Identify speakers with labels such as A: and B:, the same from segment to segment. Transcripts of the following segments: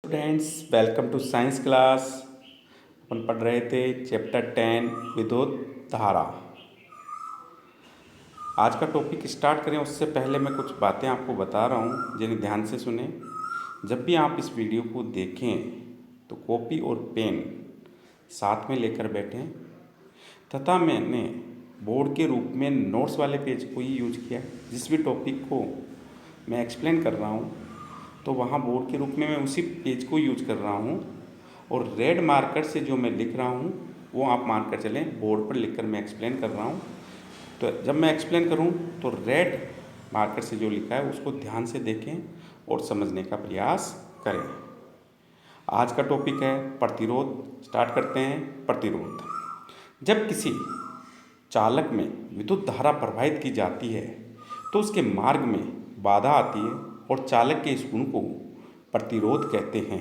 A: Students, welcome to science class. अपन पढ़ रहे थे चैप्टर 10 विद्युत धारा। आज का टॉपिक स्टार्ट करें उससे पहले मैं कुछ बातें आपको बता रहा हूँ, जिन्हें ध्यान से सुने। जब भी आप इस वीडियो को देखें तो कॉपी और पेन साथ में लेकर बैठें, तथा मैंने बोर्ड के रूप में नोट्स वाले पेज को ही यूज किया। जिस भी टॉपिक को मैं एक्सप्लेन कर रहा हूँ तो वहाँ बोर्ड के रूप में मैं उसी पेज को यूज कर रहा हूँ, और रेड मार्कर से जो मैं लिख रहा हूँ वो आप मान कर चलें बोर्ड पर लिखकर मैं एक्सप्लेन कर रहा हूँ। तो जब मैं एक्सप्लेन करूँ तो रेड मार्कर से जो लिखा है उसको ध्यान से देखें और समझने का प्रयास करें। आज का टॉपिक है प्रतिरोध। स्टार्ट करते हैं। प्रतिरोध, जब किसी चालक में विद्युत धारा प्रवाहित की जाती है तो उसके मार्ग में बाधा आती है और चालक के इस गुण को प्रतिरोध कहते हैं।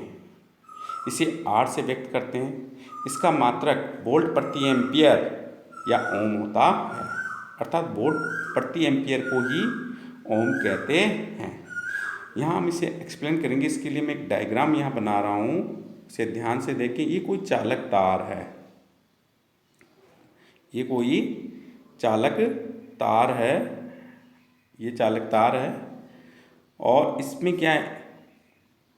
A: इसे R से व्यक्त करते हैं। इसका मात्रक वोल्ट प्रति एम्पियर या ओम होता है, अर्थात वोल्ट प्रति एम्पियर को ही ओम कहते हैं। यहाँ हम इसे एक्सप्लेन करेंगे। इसके लिए मैं एक डायग्राम यहाँ बना रहा हूँ, इसे ध्यान से देखें। ये कोई चालक तार है, ये कोई चालक तार है, ये चालक तार है। और इसमें क्या है,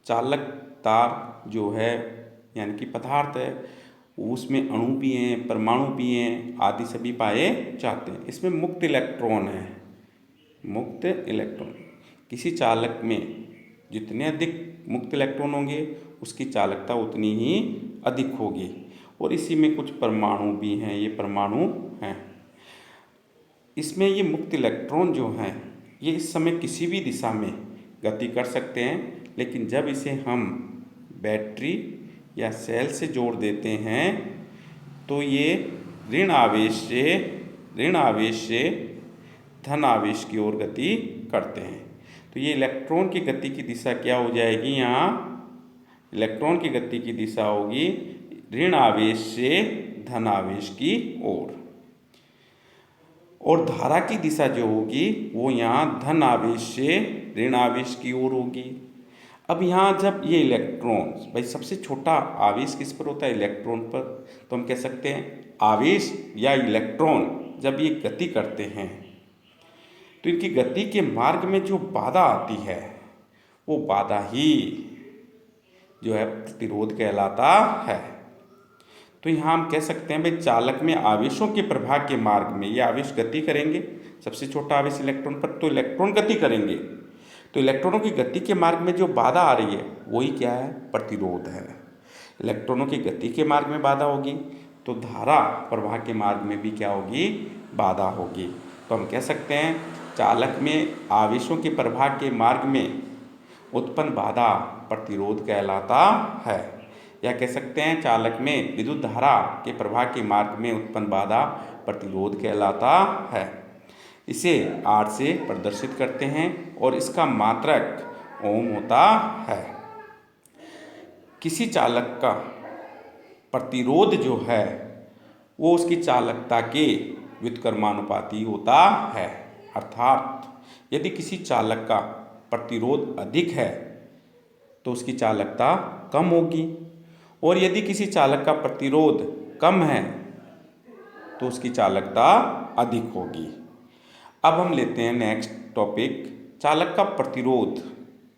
A: चालक तार जो है यानी कि पदार्थ है, उसमें अणु भी हैं, परमाणु भी हैं, आदि सभी पाए जाते हैं। इसमें मुक्त इलेक्ट्रॉन है, मुक्त इलेक्ट्रॉन। किसी चालक में जितने अधिक मुक्त इलेक्ट्रॉन होंगे उसकी चालकता उतनी ही अधिक होगी। और इसी में कुछ परमाणु भी हैं, ये परमाणु हैं। इसमें ये मुक्त इलेक्ट्रॉन जो हैं ये इस समय किसी भी दिशा में गति कर सकते हैं, लेकिन जब इसे हम बैटरी या सेल से जोड़ देते हैं तो ये ऋण आवेश से धन आवेश की ओर गति करते हैं। तो ये इलेक्ट्रॉन की गति की दिशा क्या हो जाएगी, यहाँ इलेक्ट्रॉन की गति की दिशा होगी ऋण आवेश से धन आवेश की ओर, और धारा की दिशा जो होगी वो यहाँ धन आवेश से ऋण आवेश की ओर होगी। अब यहाँ जब ये इलेक्ट्रॉन, भाई सबसे छोटा आवेश किस पर होता है, इलेक्ट्रॉन पर। तो हम कह सकते हैं आवेश या इलेक्ट्रॉन जब ये गति करते हैं तो इनकी गति के मार्ग में जो बाधा आती है वो बाधा ही जो है प्रतिरोध कहलाता है। तो यहाँ हम कह सकते हैं भाई चालक में आवेशों के प्रवाह के मार्ग में ये आवेश गति करेंगे। सबसे छोटा आवेश इलेक्ट्रॉन पर, तो इलेक्ट्रॉन गति करेंगे। तो इलेक्ट्रॉनों की गति के मार्ग में जो बाधा आ रही है वही क्या है, प्रतिरोध है। इलेक्ट्रॉनों की गति के मार्ग में बाधा होगी तो धारा प्रवाह के मार्ग में भी क्या होगी, बाधा होगी। तो हम कह सकते हैं चालक में आवेशों के प्रवाह के मार्ग में उत्पन्न बाधा प्रतिरोध कहलाता है। या कह सकते हैं चालक में विद्युत धारा के प्रवाह के मार्ग में उत्पन्न बाधा प्रतिरोध कहलाता है। इसे R से प्रदर्शित करते हैं और इसका मात्रक ओम होता है। किसी चालक का प्रतिरोध जो है वो उसकी चालकता के व्युत्क्रमानुपाती होता है, अर्थात यदि किसी चालक का प्रतिरोध अधिक है तो उसकी चालकता कम होगी, और यदि किसी चालक का प्रतिरोध कम है तो उसकी चालकता अधिक होगी। अब हम लेते हैं नेक्स्ट टॉपिक, चालक का प्रतिरोध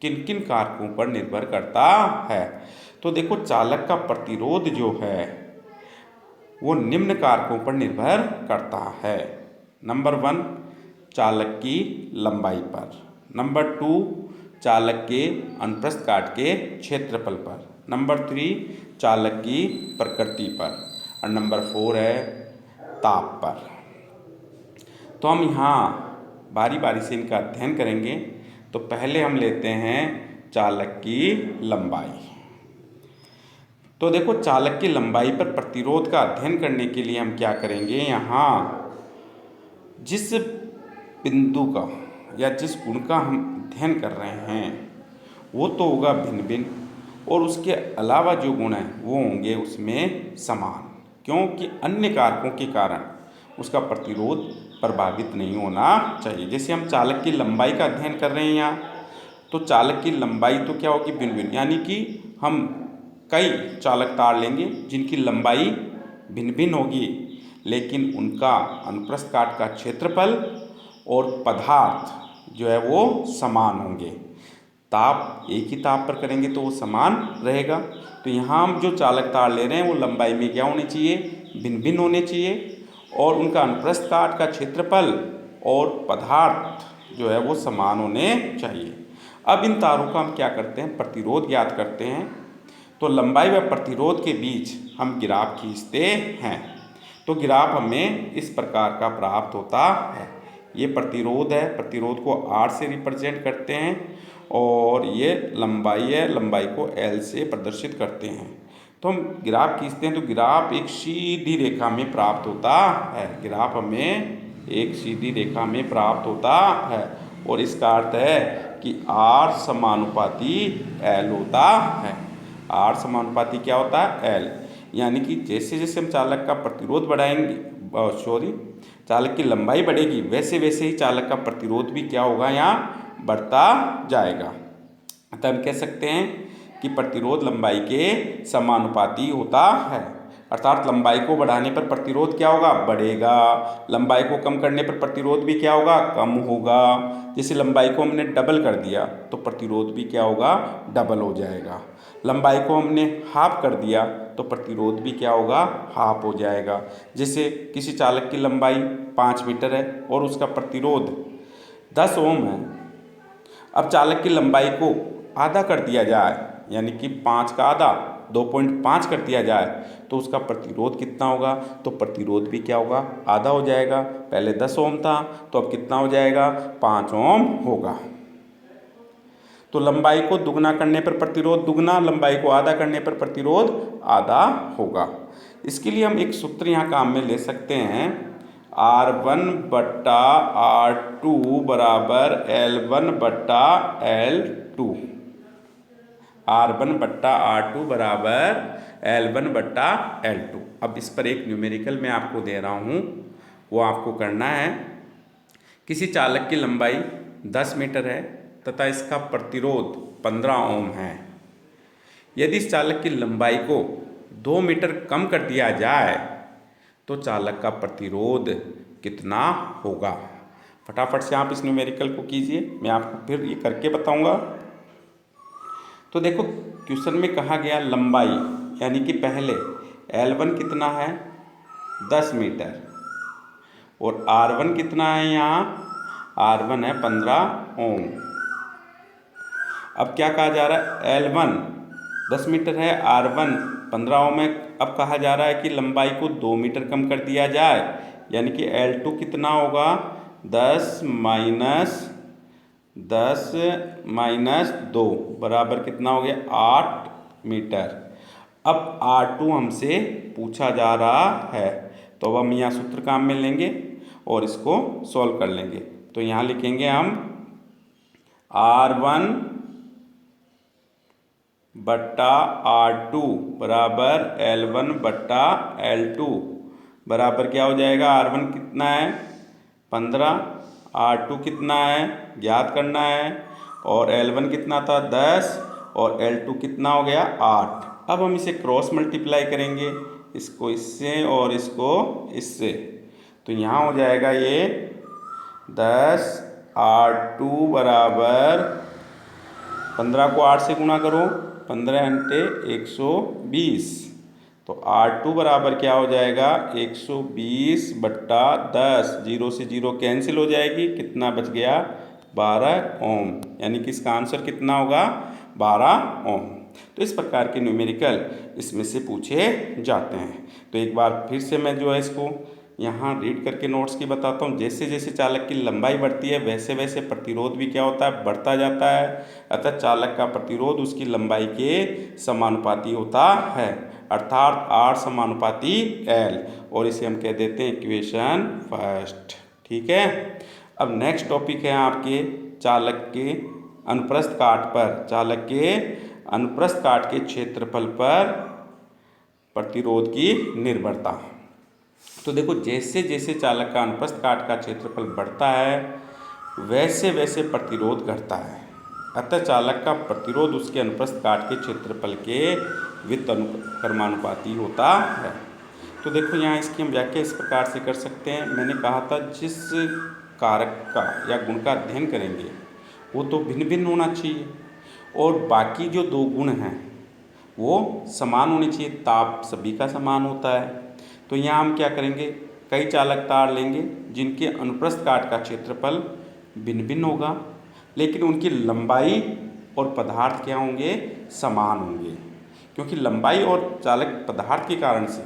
A: किन किन कारकों पर निर्भर करता है। तो देखो चालक का प्रतिरोध जो है वो निम्न कारकों पर निर्भर करता है। नंबर 1, चालक की लंबाई पर। नंबर 2, चालक के अनुप्रस्थ काट के क्षेत्रफल पर। नंबर 3, चालक की प्रकृति पर। और नंबर 4 है ताप पर। तो हम यहाँ बारी बारी से इनका अध्ययन करेंगे। तो पहले हम लेते हैं चालक की लंबाई। तो देखो चालक की लंबाई पर प्रतिरोध का अध्ययन करने के लिए हम क्या करेंगे, यहाँ जिस बिंदु का या जिस गुण का हम अध्ययन कर रहे हैं वो तो होगा भिन्न भिन्न, और उसके अलावा जो गुण हैं वो होंगे उसमें समान, क्योंकि अन्य कारकों के कारण उसका प्रतिरोध प्रभावित नहीं होना चाहिए। जैसे हम चालक की लंबाई का अध्ययन कर रहे हैं यहाँ, तो चालक की लंबाई तो क्या होगी, भिन्न भिन्न, यानी कि हम कई चालक तार लेंगे जिनकी लंबाई भिन्न भिन्न होगी, लेकिन उनका अनुप्रस्थ काट का क्षेत्रफल और पदार्थ जो है वो समान होंगे। ताप एक ही ताप पर करेंगे तो वो समान रहेगा। तो यहाँ हम जो चालक तार ले रहे हैं वो लंबाई में क्या होने चाहिए, भिन्न भिन्न होने चाहिए, और उनका अनुप्रस्थ काट का क्षेत्रफल और पदार्थ जो है वो समान होने चाहिए। अब इन तारों का हम क्या करते हैं, प्रतिरोध ज्ञात करते हैं। तो लंबाई व प्रतिरोध के बीच हम ग्राफ खींचते हैं। तो ग्राफ हमें इस प्रकार का प्राप्त होता है। ये प्रतिरोध है, प्रतिरोध को R से रिप्रेजेंट करते हैं, और ये लंबाई है, लंबाई को L से प्रदर्शित करते हैं। तो हम ग्राफ खींचते हैं तो ग्राफ एक सीधी रेखा में प्राप्त होता है। ग्राफ हमें एक सीधी रेखा में प्राप्त होता है, और इसका अर्थ है कि R समानुपाती L होता है। R समानुपाती क्या होता है, L। यानी कि जैसे जैसे हम चालक का प्रतिरोध बढ़ाएंगे, चालक की लंबाई बढ़ेगी, वैसे वैसे ही चालक का प्रतिरोध भी क्या होगा, यहाँ बढ़ता जाएगा। तब हम कह सकते हैं कि प्रतिरोध लंबाई के समानुपाती होता है। अर्थात लंबाई को बढ़ाने पर प्रतिरोध क्या होगा, बढ़ेगा। लंबाई को कम करने पर प्रतिरोध भी क्या होगा, कम होगा। जैसे लंबाई को हमने डबल कर दिया तो प्रतिरोध भी क्या होगा, डबल हो जाएगा। लंबाई को हमने हाफ कर दिया तो प्रतिरोध भी क्या होगा, हाफ हो जाएगा। जैसे किसी चालक की लंबाई 5 मीटर है और उसका प्रतिरोध 10 ओम है। अब चालक की लंबाई को आधा कर दिया जाए, यानी कि 5 का आधा 2.5 कर दिया जाए, तो उसका प्रतिरोध कितना होगा, तो प्रतिरोध भी क्या होगा, आधा हो जाएगा। पहले 10 ओम था तो अब कितना हो जाएगा, 5 ओम होगा। तो लंबाई को दुगना करने पर प्रतिरोध दुगना, लंबाई को आधा करने पर प्रतिरोध आधा होगा। इसके लिए हम एक सूत्र यहाँ काम में ले सकते हैं, R1 बट्टा R2 बराबर L1 बट्टा L2। R1 बट्टा R2 बराबर L1 बट्टा L2। अब इस पर एक न्यूमेरिकल मैं आपको दे रहा हूँ, वो आपको करना है। किसी चालक की लंबाई 10 मीटर है तथा इसका प्रतिरोध 15 ओम है। यदि इस चालक की लंबाई को 2 मीटर कम कर दिया जाए तो चालक का प्रतिरोध कितना होगा। फटाफट से आप इस न्यूमेरिकल को कीजिए, मैं आपको फिर ये करके बताऊंगा। तो देखो क्वेश्चन में कहा गया लंबाई, यानी कि पहले L1 कितना है, 10 मीटर, और R1 कितना है, यहाँ R1 है 15 ओम। अब क्या कहा जा रहा है, L1 10 मीटर है, R1 15 ओम है। अब कहा जा रहा है कि लंबाई को 2 मीटर कम कर दिया जाए, यानी कि L2 कितना होगा, 10 माइनस 2 बराबर कितना हो गया, 8 मीटर। अब R2 हमसे पूछा जा रहा है, तो अब हम यहाँ सूत्र काम में लेंगे और इसको सॉल्व कर लेंगे। तो यहाँ लिखेंगे हम R1 बट्टा R2 बराबर L1 बट्टा L2 बराबर क्या हो जाएगा, R1 कितना है 15, R2 कितना है ज्ञात करना है, और L1 कितना था 10, और L2 कितना हो गया 8। अब हम इसे क्रॉस मल्टीप्लाई करेंगे, इसको इससे और इसको इससे, तो यहाँ हो जाएगा ये 10 R2 बराबर 15 को 8 से गुणा करो, 15 × 120, तो R2 बराबर क्या हो जाएगा 120 बट्टा 10, 0 से 0 कैंसिल हो जाएगी, कितना बच गया 12 ओम, यानी कि इसका आंसर कितना होगा 12 ओम। तो इस प्रकार के न्यूमेरिकल इसमें से पूछे जाते हैं। तो एक बार फिर से मैं जो है इसको यहाँ रीड करके नोट्स की बताता हूँ। जैसे जैसे चालक की लंबाई बढ़ती है वैसे वैसे प्रतिरोध भी क्या होता है, बढ़ता जाता है। अतः चालक का प्रतिरोध उसकी लंबाई के समानुपाती होता है, अर्थात R समानुपाती L, और इसे हम कह देते हैं इक्वेशन फर्स्ट। ठीक है। अब नेक्स्ट टॉपिक है आपके चालक के अनुप्रस्थ काट पर, चालक के अनुप्रस्थ काट के क्षेत्रफल पर प्रतिरोध की निर्भरता। तो देखो जैसे जैसे चालक का अनुप्रस्थ काट का क्षेत्रफल बढ़ता है वैसे वैसे प्रतिरोध घटता है। अतः चालक का प्रतिरोध उसके अनुप्रस्थ काट के क्षेत्रफल के व्युत्क्रमानुपाती होता है। तो देखो यहाँ इसकी हम व्याख्या इस प्रकार से कर सकते हैं। मैंने कहा था जिस कारक का या गुण का अध्ययन करेंगे वो तो भिन्न भिन्न होना चाहिए और बाकी जो दो गुण हैं वो समान होने चाहिए। ताप सभी का समान होता है। तो यहाँ हम क्या करेंगे, कई चालक तार लेंगे जिनके अनुप्रस्थ काट का क्षेत्रफल भिन्न भिन्न होगा, लेकिन उनकी लंबाई और पदार्थ क्या होंगे, समान होंगे। क्योंकि लंबाई और चालक पदार्थ के कारण से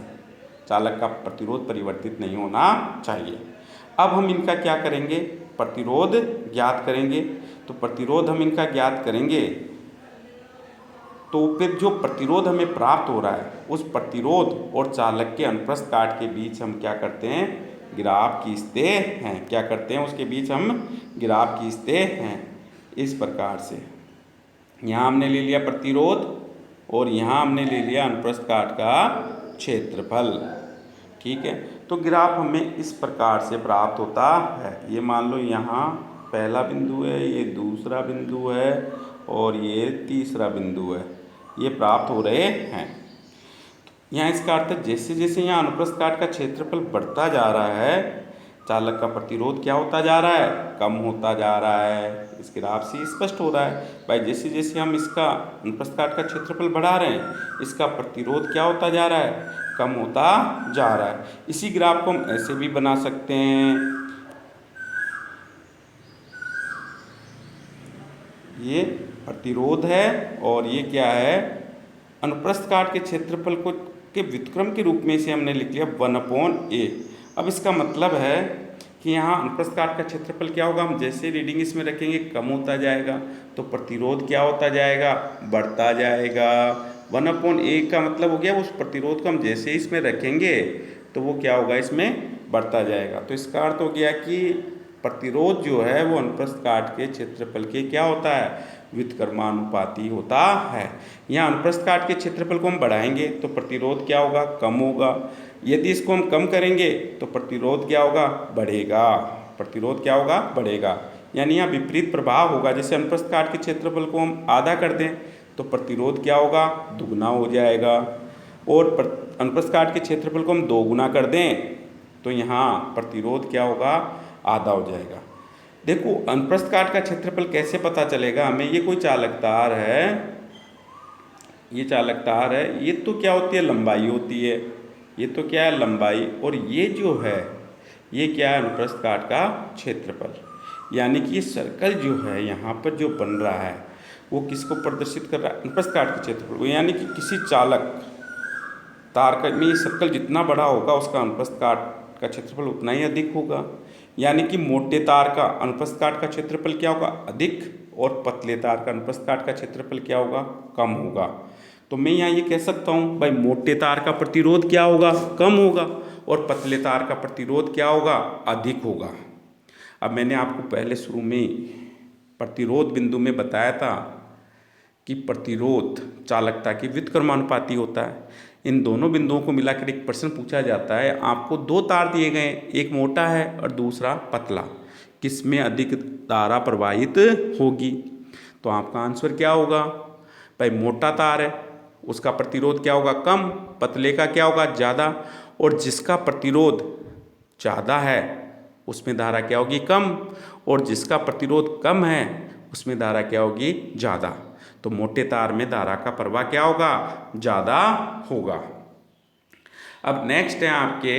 A: चालक का प्रतिरोध परिवर्तित नहीं होना चाहिए। अब हम इनका क्या करेंगे, प्रतिरोध ज्ञात करेंगे। तो प्रतिरोध हम इनका ज्ञात करेंगे तो फिर जो प्रतिरोध हमें प्राप्त हो रहा है उस प्रतिरोध और चालक के अनुप्रस्थ काट के बीच हम क्या करते हैं, ग्राफ खींचते हैं। क्या करते हैं, उसके बीच हम ग्राफ खींचते हैं इस प्रकार से। यहाँ हमने ले लिया प्रतिरोध और यहाँ हमने ले लिया अनुप्रस्थ काट का क्षेत्रफल। ठीक है, तो ग्राफ हमें इस प्रकार से प्राप्त होता है। ये मान लो यहाँ पहला बिंदु है, ये दूसरा बिंदु है और ये तीसरा बिंदु है, ये प्राप्त हो रहे हैं। यहाँ इसका अर्थ जैसे जैसे यहाँ अनुप्रस्थ काट का क्षेत्रफल बढ़ता जा रहा है चालक का प्रतिरोध क्या होता जा रहा है, कम होता जा रहा है। इस ग्राफ से स्पष्ट हो रहा है भाई, जैसे जैसे हम इसका अनुप्रस्थ काट का क्षेत्रफल बढ़ा रहे हैं इसका प्रतिरोध क्या होता जा रहा है, कम होता जा रहा है। इसी ग्राफ को हम ऐसे भी बना सकते हैं, ये प्रतिरोध है और ये क्या है, अनुप्रस्थ काट के क्षेत्रफल को के व्युत्क्रम के रूप में इसे हमने लिख लिया 1/a। अब इसका मतलब है कि यहाँ अनुप्रस्थ काट का क्षेत्रफल क्या होगा, हम जैसे रीडिंग इसमें रखेंगे कम होता जाएगा तो प्रतिरोध क्या होता जाएगा, बढ़ता जाएगा। 1/a का मतलब हो गया उस प्रतिरोध को हम जैसे इसमें रखेंगे तो वो क्या होगा, इसमें बढ़ता जाएगा। तो इसका अर्थ हो गया कि प्रतिरोध जो है वो अनुप्रस्थ काट के क्षेत्रफल के क्या होता है, व्युत्क्रमानुपाती होता है। यहाँ अनुप्रस्थ काट के क्षेत्रफल को हम बढ़ाएंगे तो प्रतिरोध क्या होगा, कम होगा। यदि इसको हम कम करेंगे तो प्रतिरोध क्या होगा, बढ़ेगा। प्रतिरोध क्या होगा, बढ़ेगा। यानी यहाँ विपरीत प्रभाव होगा। जैसे अनुप्रस्थ काट के क्षेत्रफल को हम आधा कर दें तो प्रतिरोध क्या होगा, दुगना हो जाएगा। और अनुप्रस्थ काट के क्षेत्रफल को हम 2 गुना कर दें तो यहाँ प्रतिरोध क्या होगा, आधा हो जाएगा। देखो अनुप्रस्थ काट का क्षेत्रफल कैसे पता चलेगा हमें, ये कोई चालक तार है, ये चालक तार है, ये तो क्या होती है, लंबाई होती है। ये तो क्या है, लंबाई। और ये जो है ये क्या है, अनुप्रस्थ काट का क्षेत्रफल। यानी कि ये सर्कल जो है यहाँ पर जो बन रहा है वो किसको प्रदर्शित कर रहा है, अनुप्रस्थ काट के क्षेत्रफल को। यानी कि किसी चालक तार का में ये सर्कल जितना बड़ा होगा उसका अनुप्रस्थ काट का क्षेत्रफल उतना ही अधिक होगा। यानी कि मोटे तार का अनुप्रस्थ काट का क्षेत्रफल क्या होगा, अधिक, और पतले तार का अनुप्रस्थ काट का क्षेत्रफल क्या होगा, कम होगा। तो मैं यहाँ ये कह सकता हूँ भाई मोटे तार का प्रतिरोध क्या होगा, कम होगा, और पतले तार का प्रतिरोध क्या होगा, अधिक होगा। अब मैंने आपको पहले शुरू में प्रतिरोध बिंदु में बताया था कि प्रतिरोध चालकता की व्युत्क्रमानुपाती होता है। इन दोनों बिंदुओं को मिलाकर एक प्रश्न पूछा जाता है, आपको 2 तार दिए गए, एक मोटा है और दूसरा पतला, किसमें अधिक धारा प्रवाहित होगी। तो आपका आंसर क्या होगा, भाई मोटा तार है उसका प्रतिरोध क्या होगा, कम, पतले का क्या होगा, ज़्यादा। और जिसका प्रतिरोध ज़्यादा है उसमें धारा क्या होगी, कम, और जिसका प्रतिरोध कम है उसमें धारा क्या होगी, ज़्यादा। तो मोटे तार में धारा का प्रवाह क्या होगा, ज़्यादा होगा। अब नेक्स्ट है आपके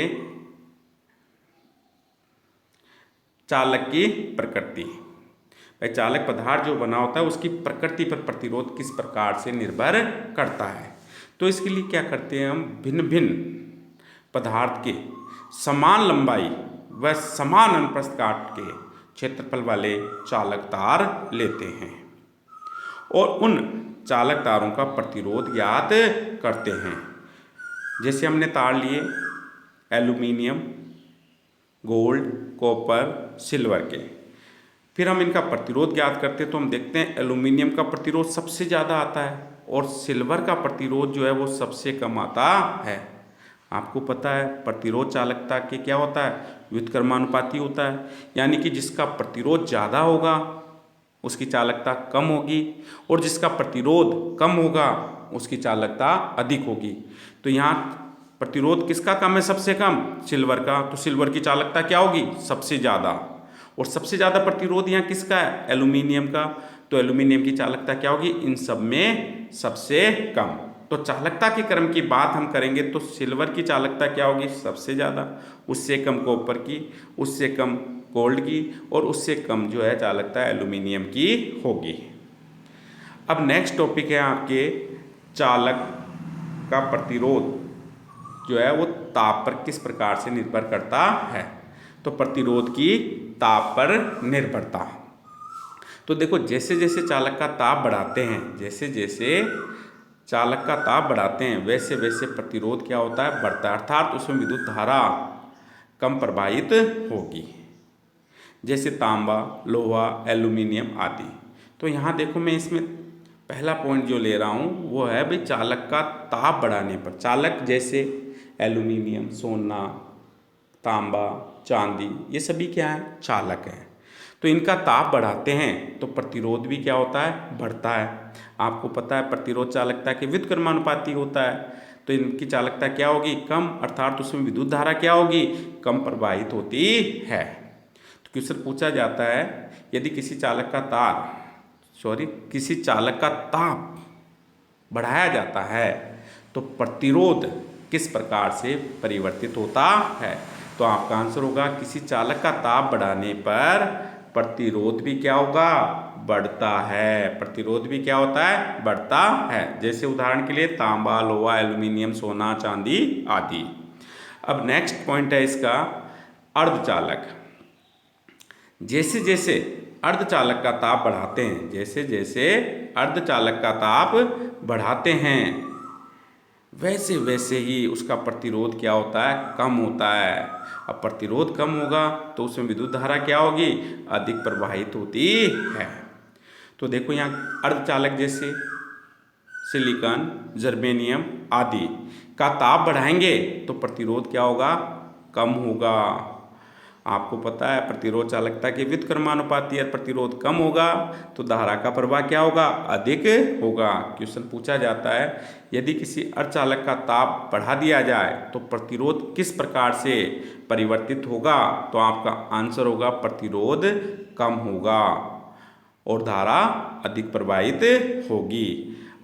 A: चालक की प्रकृति। भाई चालक पदार्थ जो बना होता है उसकी प्रकृति पर प्रतिरोध किस प्रकार से निर्भर करता है। तो इसके लिए क्या करते हैं हम, भिन्न भिन्न पदार्थ के समान लंबाई व समान अनुप्रस्थ काट के क्षेत्रफल वाले चालक तार लेते हैं और उन चालक तारों का प्रतिरोध ज्ञात करते हैं। जैसे हमने तार लिए एल्यूमिनियम, गोल्ड, कॉपर, सिल्वर के, फिर हम इनका प्रतिरोध ज्ञात करते हैं तो हम देखते हैं एल्यूमिनियम का प्रतिरोध सबसे ज़्यादा आता है और सिल्वर का प्रतिरोध जो है वो सबसे कम आता है। आपको पता है प्रतिरोध चालकता के क्या होता है, व्युत्क्रमानुपाती होता है। यानी कि जिसका प्रतिरोध ज़्यादा होगा उसकी चालकता कम होगी, और जिसका प्रतिरोध कम होगा उसकी चालकता अधिक होगी। तो यहाँ प्रतिरोध किसका कम है? सबसे कम सिल्वर का, तो सिल्वर की चालकता क्या होगी? सबसे ज़्यादा। और सबसे ज़्यादा प्रतिरोध यहाँ किसका है? एल्यूमिनियम का, तो एल्यूमिनियम की चालकता क्या होगी? इन सब में सबसे कम। तो चालकता के क्रम की बात हम करेंगे तो सिल्वर की चालकता क्या होगी? सबसे ज़्यादा, उससे कम कॉपर की, उससे कम गोल्ड की, और उससे कम जो है चालकता एल्यूमिनियम की होगी। अब नेक्स्ट टॉपिक है आपके चालक का प्रतिरोध जो है वो ताप पर किस प्रकार से निर्भर करता है। तो प्रतिरोध की ताप पर निर्भरता, तो देखो जैसे जैसे चालक का ताप बढ़ाते हैं, जैसे जैसे चालक का ताप बढ़ाते हैं वैसे वैसे प्रतिरोध क्या होता है? बढ़ता है, अर्थात उसमें विद्युत धारा कम प्रवाहित होगी, जैसे तांबा, लोहा, एल्यूमिनियम आदि। तो यहाँ देखो मैं इसमें पहला पॉइंट जो ले रहा हूँ वो है भाई चालक का ताप बढ़ाने पर, चालक जैसे एल्यूमिनियम, सोना, तांबा, चांदी, ये सभी क्या है? चालक हैं। तो इनका ताप बढ़ाते हैं तो प्रतिरोध भी क्या होता है? बढ़ता है। आपको पता है प्रतिरोध चालकता के व्युत्क्रमानुपाती होता है, तो इनकी चालकता क्या होगी? कम, अर्थात उसमें विद्युत धारा क्या होगी? कम प्रवाहित होती है। तो क्वेश्चन पूछा जाता है यदि किसी चालक का ताप बढ़ाया जाता है तो प्रतिरोध किस प्रकार से परिवर्तित होता है। तो आपका आंसर होगा किसी चालक का ताप बढ़ाने पर प्रतिरोध भी क्या होगा? बढ़ता है। प्रतिरोध भी क्या होता है? बढ़ता है। जैसे उदाहरण के लिए तांबा, लोहा, एल्यूमिनियम, सोना, चांदी आदि। अब नेक्स्ट पॉइंट है इसका अर्धचालक। जैसे जैसे अर्धचालक का ताप बढ़ाते हैं, जैसे जैसे अर्धचालक का ताप बढ़ाते हैं वैसे वैसे ही उसका प्रतिरोध क्या होता है? कम होता है। अब प्रतिरोध कम होगा तो उसमें विद्युत धारा क्या होगी? अधिक प्रवाहित होती है। तो देखो यहाँ अर्धचालक जैसे सिलिकॉन, जर्मेनियम आदि का ताप बढ़ाएंगे तो प्रतिरोध क्या होगा? कम होगा। आपको पता है प्रतिरोध चालकता के व्युत्क्रमानुपाती है, प्रतिरोध कम होगा तो धारा का प्रवाह क्या होगा? अधिक होगा। क्वेश्चन पूछा जाता है यदि किसी अर्धचालक का ताप बढ़ा दिया जाए तो प्रतिरोध किस प्रकार से परिवर्तित होगा। तो आपका आंसर होगा प्रतिरोध कम होगा और धारा अधिक प्रवाहित होगी।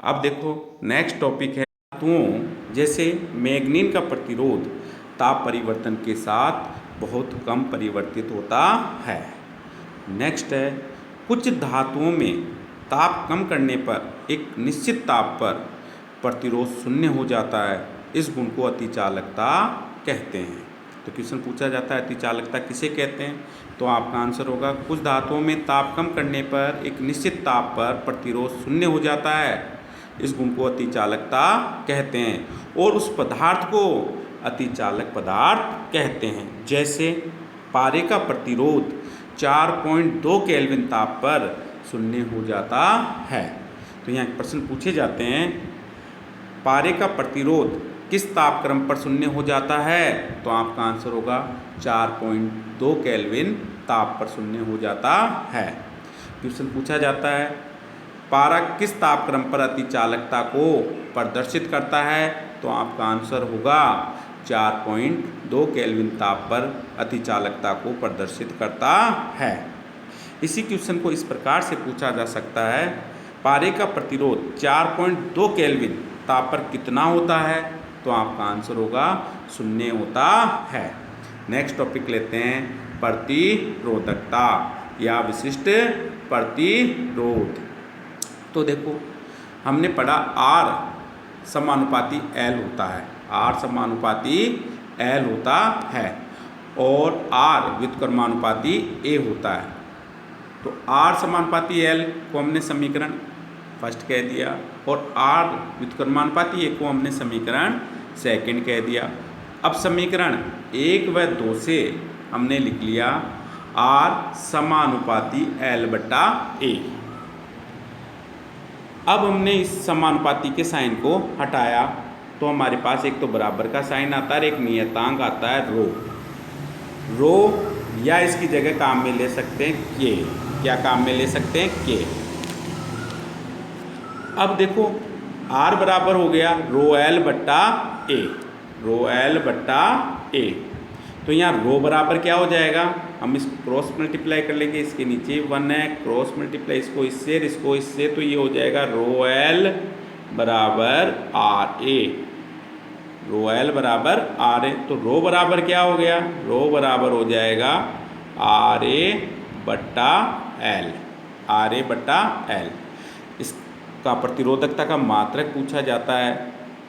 A: अब देखो नेक्स्ट टॉपिक है धातुओं जैसे मैग्नीन का प्रतिरोध ताप परिवर्तन के साथ बहुत कम परिवर्तित होता है। नेक्स्ट है कुछ धातुओं में ताप कम करने पर एक निश्चित ताप पर प्रतिरोध शून्य हो जाता है, इस गुण को अतिचालकता कहते हैं। तो क्वेश्चन पूछा जाता है अतिचालकता किसे कहते हैं। तो आपका आंसर होगा कुछ धातुओं में ताप कम करने पर एक निश्चित ताप पर प्रतिरोध शून्य हो जाता है, इस गुण को अतिचालकता कहते हैं, और उस पदार्थ को अतिचालक पदार्थ कहते हैं। जैसे पारे का प्रतिरोध 4.2 केल्विन ताप पर शून्य हो जाता है। तो यहाँ प्रश्न पूछे जाते हैं पारे का प्रतिरोध किस तापक्रम पर शून्य हो जाता है। तो आपका आंसर होगा 4.2 केल्विन ताप पर शून्य हो जाता है। क्वेश्चन पूछा जाता है पारा किस तापक्रम पर अतिचालकता को प्रदर्शित करता है। तो आपका आंसर होगा 4.2 केल्विन ताप पर अतिचालकता को प्रदर्शित करता है। इसी क्वेश्चन को इस प्रकार से पूछा जा सकता है पारे का प्रतिरोध 4.2 केल्विन ताप पर कितना होता है। तो आपका आंसर होगा शून्य होता है। नेक्स्ट टॉपिक लेते हैं प्रतिरोधकता या विशिष्ट प्रतिरोध। तो देखो हमने पढ़ा R समानुपाती L होता है, R समानुपाती L होता है और R व्युत्क्रमानुपाती A होता है। तो R समानुपाती L को हमने समीकरण फर्स्ट कह दिया और R व्युत्क्रमानुपाती A को हमने समीकरण सेकंड कह दिया। अब समीकरण 1 व 2 से हमने लिख लिया R समानुपाती L/A। अब हमने इस समानुपाती के साइन को हटाया तो हमारे पास एक तो बराबर का साइन आता है, एक नियतांक आता है रो या इसकी जगह काम में ले सकते हैं के। क्या काम में ले सकते हैं, के। अब देखो R बराबर हो गया रो एल बट्टा ए, रो एल बट्टा ए। तो यहाँ रो बराबर क्या हो जाएगा, हम इसको क्रॉस मल्टीप्लाई कर लेंगे, इसके नीचे 1 है, क्रॉस मल्टीप्लाई इसको इससे, तो ये हो जाएगा रो एल बराबर आर ए, रो एल बराबर आर ए। तो रो बराबर क्या हो गया, रो बराबर हो जाएगा आर ए बट्टा एल, आर ए बट्टा एल। इसका प्रतिरोधकता का मात्रक पूछा जाता है,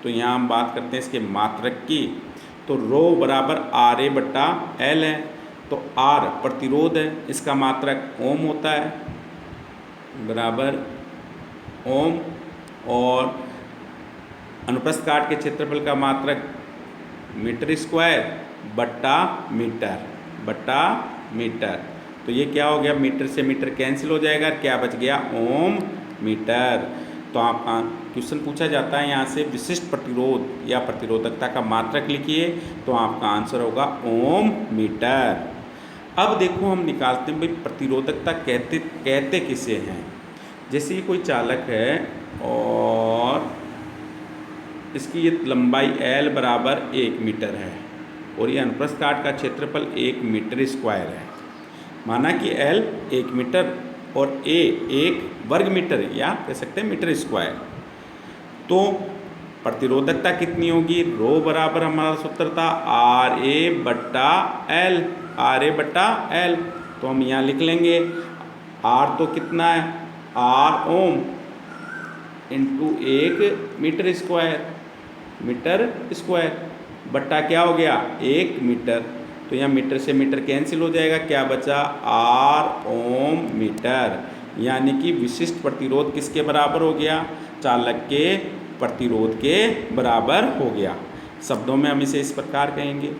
A: तो यहाँ हम बात करते हैं इसके मात्रक की। तो रो बराबर आर ए बट्टा एल है, तो आर प्रतिरोध है, इसका मात्रक ओम होता है, बराबर ओम, और अनुप्रस्थ काट के क्षेत्रफल का मात्रक मीटर स्क्वायर बट्टा मीटर। तो ये क्या हो गया, मीटर से मीटर कैंसिल हो जाएगा, क्या बच गया, ओम मीटर। तो आपका क्वेश्चन पूछा जाता है यहाँ से विशिष्ट प्रतिरोध या प्रतिरोधकता का मात्रक लिखिए, तो आपका आंसर होगा ओम मीटर। अब देखो हम निकालते हैं भाई प्रतिरोधकता कहते किसे हैं। जैसे ये कोई चालक है और इसकी ये लंबाई L बराबर 1 मीटर है और ये अनुप्रस्थ काट का क्षेत्रफल 1 मीटर स्क्वायर है। माना कि L 1 मीटर और A 1 वर्ग मीटर या कह सकते हैं मीटर स्क्वायर। तो प्रतिरोधकता कितनी होगी, रो बराबर हमारा सूत्र था आर ए बट्टा एल, आर ए बट्टा एल। तो हम यहाँ लिख लेंगे आर तो कितना है, R ohm into 1 metre square बट्टा क्या हो गया, 1 मीटर। तो यहाँ मीटर से मीटर कैंसिल हो जाएगा, क्या बचा, आर ओम मीटर। यानी कि विशिष्ट प्रतिरोध किसके बराबर हो गया, चालक के प्रतिरोध के बराबर हो गया। शब्दों में हम इसे इस प्रकार कहेंगे,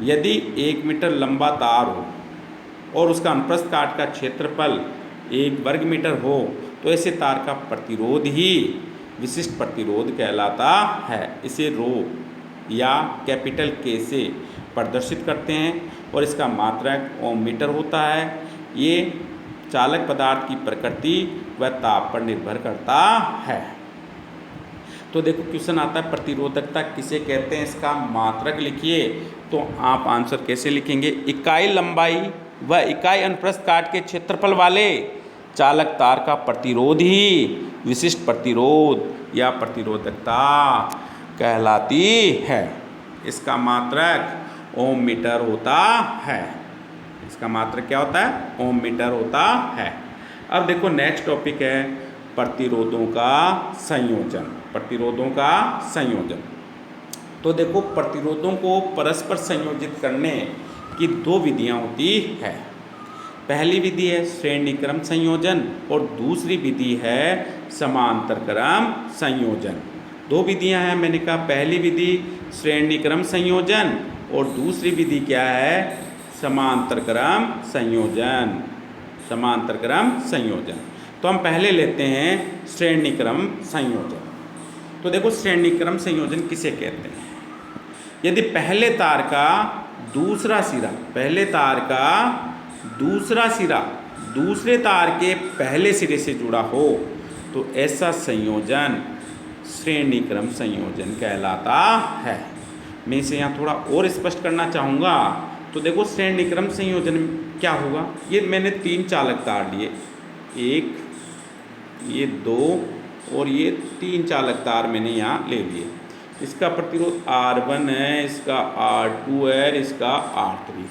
A: यदि 1 मीटर लंबा तार हो और उसका अनुप्रस्थ काट का क्षेत्रफल 1 वर्ग मीटर हो, तो ऐसे तार का प्रतिरोध ही विशिष्ट प्रतिरोध कहलाता है। इसे रो या कैपिटल के से प्रदर्शित करते हैं और इसका मात्रक ओम मीटर होता है। ये चालक पदार्थ की प्रकृति व ताप पर निर्भर करता है। तो देखो क्वेश्चन आता है प्रतिरोधकता किसे कहते हैं, इसका मात्रक लिखिए। तो आप आंसर कैसे लिखेंगे, इकाई लंबाई व इकाई अनुप्रस्थ काट के क्षेत्रफल वाले चालक तार का प्रतिरोध ही विशिष्ट प्रतिरोध या प्रतिरोधकता कहलाती है। इसका मात्रक ओम मीटर होता है, इसका मात्रक क्या होता है, ओम मीटर होता है। अब देखो नेक्स्ट टॉपिक है प्रतिरोधों का संयोजन, प्रतिरोधों का संयोजन। तो देखो प्रतिरोधों को परस्पर संयोजित करने की 2 विधियां होती है। पहली विधि है श्रेणी क्रम संयोजन और दूसरी विधि है समांतर क्रम संयोजन। 2 विधियां हैं, मैंने कहा पहली विधि श्रेणी क्रम संयोजन और दूसरी विधि क्या है, समांतर क्रम संयोजन, समांतर क्रम संयोजन। तो हम पहले लेते हैं श्रेणी क्रम संयोजन। तो देखो श्रेणी क्रम संयोजन किसे कहते हैं, यदि पहले तार का दूसरा सिरा, पहले तार का दूसरा सिरा दूसरे तार के पहले सिरे से जुड़ा हो, तो ऐसा संयोजन श्रेणी क्रम संयोजन कहलाता है। मैं इसे यहाँ थोड़ा और स्पष्ट करना चाहूँगा। तो देखो श्रेणी क्रम संयोजन में क्या होगा, ये मैंने 3 चालक तार लिए, 1, ये 2 और ये 3 चालक तार मैंने यहाँ ले लिए। इसका प्रतिरोध R1 है, इसका R2 है, इसका R3।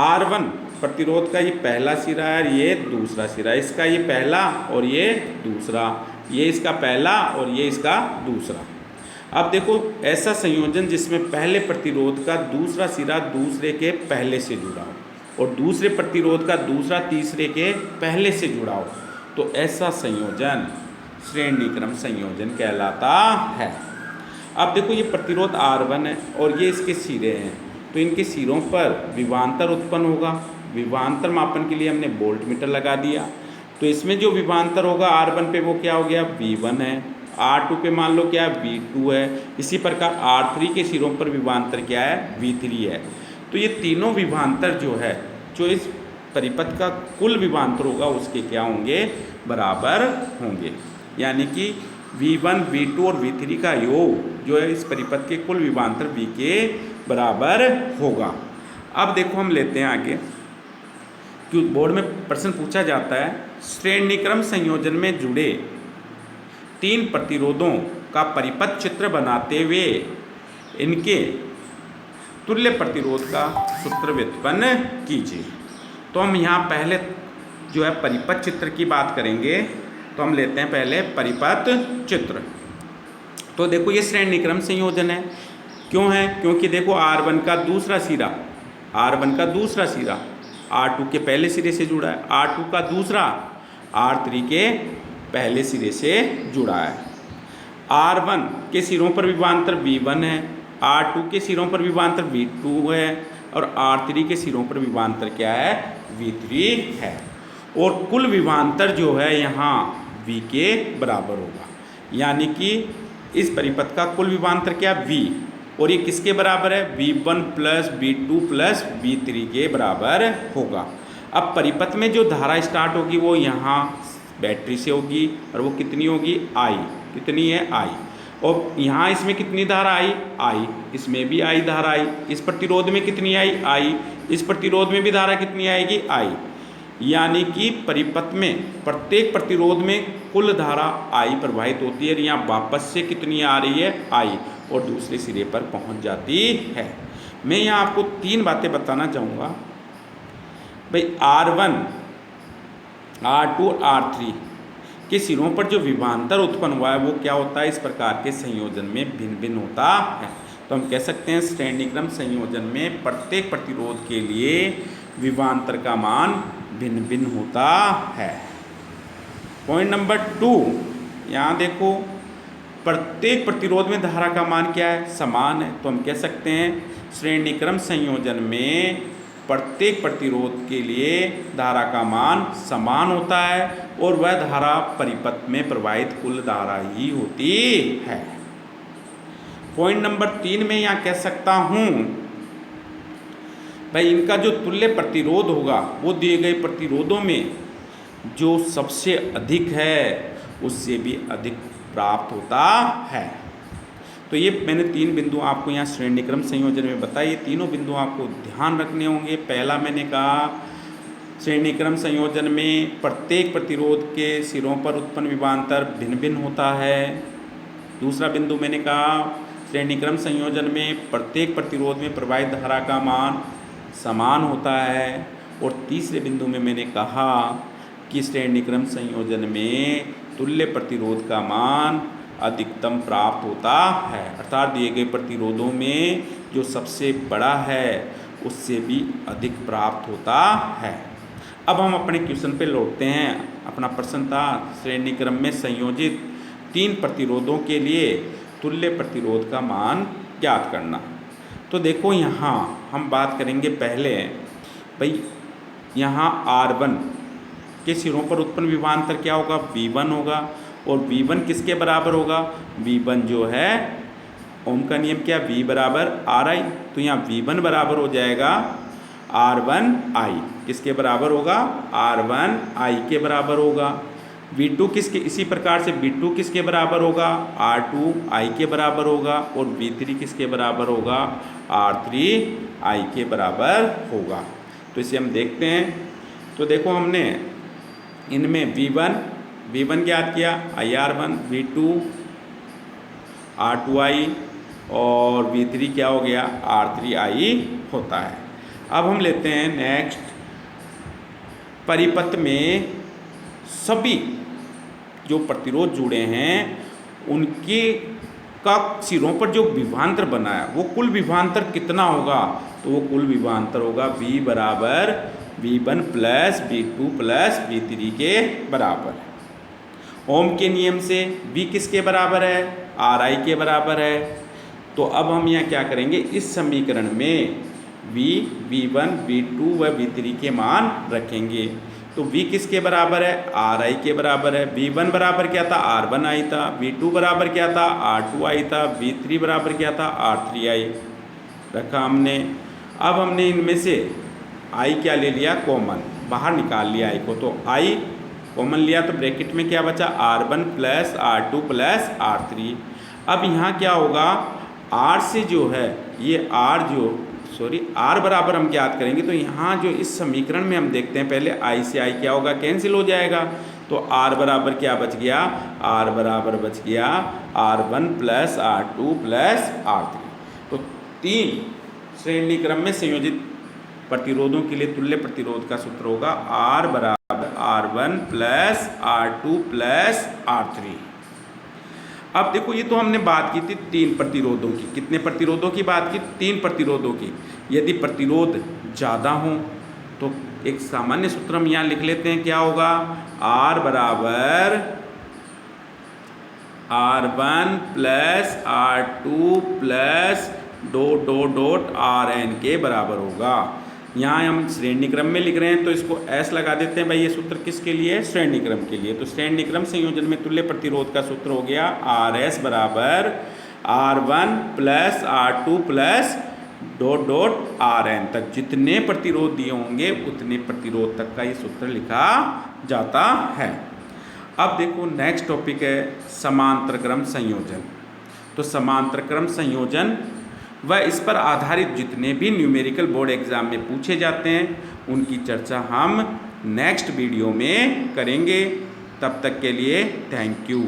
A: R1 प्रतिरोध का ये पहला सिरा है, ये दूसरा सिरा, इसका ये पहला और ये दूसरा, ये इसका पहला और ये इसका दूसरा। अब देखो ऐसा संयोजन जिसमें पहले प्रतिरोध का दूसरा सिरा दूसरे के पहले से जुड़ा हो और दूसरे प्रतिरोध का दूसरा तीसरे के पहले से जुड़ा हो, तो ऐसा संयोजन श्रेणी क्रम संयोजन कहलाता है। अब देखो ये प्रतिरोध R1 है और ये इसके सिरे हैं, तो इनके सिरों पर विभवांतर उत्पन्न होगा। विभवांतर मापन के लिए हमने वोल्ट मीटर लगा दिया, तो इसमें जो विभवांतर होगा R1 पे वो क्या हो गया, V1 है, R2 पे मान लो क्या V2 है, इसी प्रकार R3 के सिरों पर विभवांतर क्या है, V3 है। तो ये तीनों विभवांतर जो है, जो इस परिपथ का कुल विभवांतर होगा उसके क्या होंगे, बराबर होंगे। यानी कि V1, V2 और V3 का योग जो है इस परिपथ के कुल विभवांतर V के बराबर होगा। अब देखो हम लेते हैं आगे, क्योंकि बोर्ड में प्रश्न पूछा जाता है, श्रेणीक्रम संयोजन में जुड़े 3 प्रतिरोधों का परिपथ चित्र बनाते हुए इनके तुल्य प्रतिरोध का सूत्र व्युत्पन्न कीजिए। तो हम यहाँ पहले जो है परिपथ चित्र की बात करेंगे, तो हम लेते हैं पहले परिपथ चित्र। तो देखो ये श्रेणीक्रम संयोजन है, क्यों है, क्योंकि देखो R1 का दूसरा सिरा, R1 का दूसरा सिरा R2 के पहले सिरे से जुड़ा है, R2 का दूसरा R3 के पहले सिरे से जुड़ा है। R1 के सिरों पर विभवांतर V1 है, R2 के सिरों पर विभवांतर V2 है और R3 के सिरों पर विभवांतर क्या है, V3 है। और कुल विभवांतर जो है यहाँ V के बराबर होगा। यानी कि इस परिपथ का कुल विभवांतर क्या V, और ये किसके बराबर है, V1 plus V2 plus V3 के बराबर होगा। अब परिपथ में जो धारा स्टार्ट होगी वो यहाँ बैटरी से होगी और वो कितनी होगी, I, कितनी है I, और यहाँ इसमें कितनी धारा आई, I, इसमें भी I धारा आई, इस प्रतिरोध में कितनी आई, I, इस प्रतिरोध में भी धारा कितनी आएगी, I। यानी कि परिपथ में प्रत्येक प्रतिरोध में कुल धारा I प्रवाहित होती है और यहाँ वापस से कितनी आ रही है, I, और दूसरे सिरे पर पहुँच जाती है। मैं यहाँ आपको 3 बातें बताना चाहूँगा भाई। R1, R2 और R3 के सिरों पर जो विभवांतर उत्पन्न हुआ है वो क्या होता है, इस प्रकार के संयोजन में भिन्न भिन्न होता है। तो हम कह सकते हैं श्रेणीक्रम संयोजन में प्रत्येक प्रतिरोध के लिए विभवांतर का मान भिन्न भिन्न होता है। पॉइंट नंबर 2, यहाँ देखो प्रत्येक प्रतिरोध में धारा का मान क्या है, समान है। तो हम कह सकते हैं श्रेणीक्रम संयोजन में प्रत्येक प्रतिरोध के लिए धारा का मान समान होता है और वह धारा परिपथ में प्रवाहित कुल धारा ही होती है। पॉइंट नंबर 3 में यहाँ कह सकता हूँ भाई इनका जो तुल्य प्रतिरोध होगा वो दिए गए प्रतिरोधों में जो सबसे अधिक है उससे भी अधिक प्राप्त होता है। तो ये मैंने 3 बिंदु आपको यहाँ श्रेणीक्रम संयोजन में बताए, ये तीनों बिंदु आपको ध्यान रखने होंगे। पहला मैंने कहा श्रेणीक्रम संयोजन में प्रत्येक प्रतिरोध के सिरों पर उत्पन्न विभवांतर भिन्न भिन्न होता है। दूसरा बिंदु मैंने कहा श्रेणीक्रम संयोजन में प्रत्येक प्रतिरोध में प्रवाहित धारा का मान समान होता है। और तीसरे बिंदु में मैंने कहा कि श्रेणीक्रम संयोजन में तुल्य प्रतिरोध का मान अधिकतम प्राप्त होता है, अर्थात दिए गए प्रतिरोधों में जो सबसे बड़ा है उससे भी अधिक प्राप्त होता है। अब हम अपने क्वेश्चन पे लौटते हैं। अपना प्रश्न था श्रेणीक्रम में संयोजित 3 प्रतिरोधों के लिए तुल्य प्रतिरोध का मान ज्ञात करना। तो देखो यहाँ हम बात करेंगे पहले भाई, यहाँ R1 के सिरों पर उत्पन्न विभवांतर क्या होगा, V1 होगा। और V1 किसके बराबर होगा, V1 जो है ओम का नियम क्या, V बराबर RI। तो यहाँ V1 बराबर हो जाएगा R1I, किसके बराबर होगा, R1I के बराबर होगा। V2 किसके, इसी प्रकार से V2 किसके बराबर होगा, R2I के बराबर होगा। और V3 किसके बराबर होगा, R3I के बराबर होगा। तो इसे हम देखते हैं। तो देखो हमने इनमें V1 ज्ञात किया, IR1, V2 R2I और V3 क्या हो गया, R3I होता है। अब हम लेते हैं नेक्स्ट, परिपथ में सभी जो प्रतिरोध जुड़े हैं उनके का सिरों पर जो विभवांतर बना है वो कुल विभवांतर कितना होगा। तो वो कुल विभवांतर होगा V बराबर V1 plus V2 plus V3 के बराबर। ओम के नियम से V किसके बराबर है, RI के बराबर है। तो अब हम यहाँ क्या करेंगे, इस समीकरण में V1 V2 व V3 के मान रखेंगे। तो V किसके बराबर है, RI के बराबर है। V1 बराबर क्या था, R1I था। V2 बराबर क्या था, R2I था। V3 बराबर क्या था, R3I रखा हमने। अब हमने इनमें से I क्या ले लिया, कॉमन। बाहर निकाल लिया आई को, तो आई कॉमन लिया तो ब्रैकेट में क्या बचा R1 plus R2 plus R3। अब यहाँ क्या होगा, R से जो है ये R बराबर हम ज्ञात करेंगे, तो यहाँ जो इस समीकरण में हम देखते हैं पहले I से I क्या होगा, कैंसिल हो जाएगा, तो R बराबर क्या बच गया, R बराबर बच गया R1 plus R2 plus R3। तो 3 श्रेणी क्रम में संयोजित प्रतिरोधों के लिए तुल्य प्रतिरोध का सूत्र होगा R बराबर R1 plus R2 plus R3। अब देखो ये तो हमने बात की थी 3 प्रतिरोधों की, कितने प्रतिरोधों की बात की, 3 प्रतिरोधों की। यदि प्रतिरोध ज़्यादा हो तो एक सामान्य सूत्र हम यहाँ लिख लेते हैं, क्या होगा, R बराबर R1 plus R2 plus Rn के बराबर होगा। यहाँ हम श्रेणी क्रम में लिख रहे हैं तो इसको S लगा देते हैं, भाई ये सूत्र किसके लिए, श्रेणी क्रम के लिए। तो श्रेणी क्रम संयोजन में तुल्य प्रतिरोध का सूत्र हो गया RS बराबर R1 plus R2 plus Rn तक जितने प्रतिरोध दिए होंगे उतने प्रतिरोध तक का ये सूत्र लिखा जाता है। अब देखो नेक्स्ट टॉपिक है समांतर क्रम संयोजन। तो समांतर क्रम संयोजन व इस पर आधारित जितने भी न्यूमेरिकल बोर्ड एग्जाम में पूछे जाते हैं उनकी चर्चा हम नेक्स्ट वीडियो में करेंगे। तब तक के लिए थैंक यू।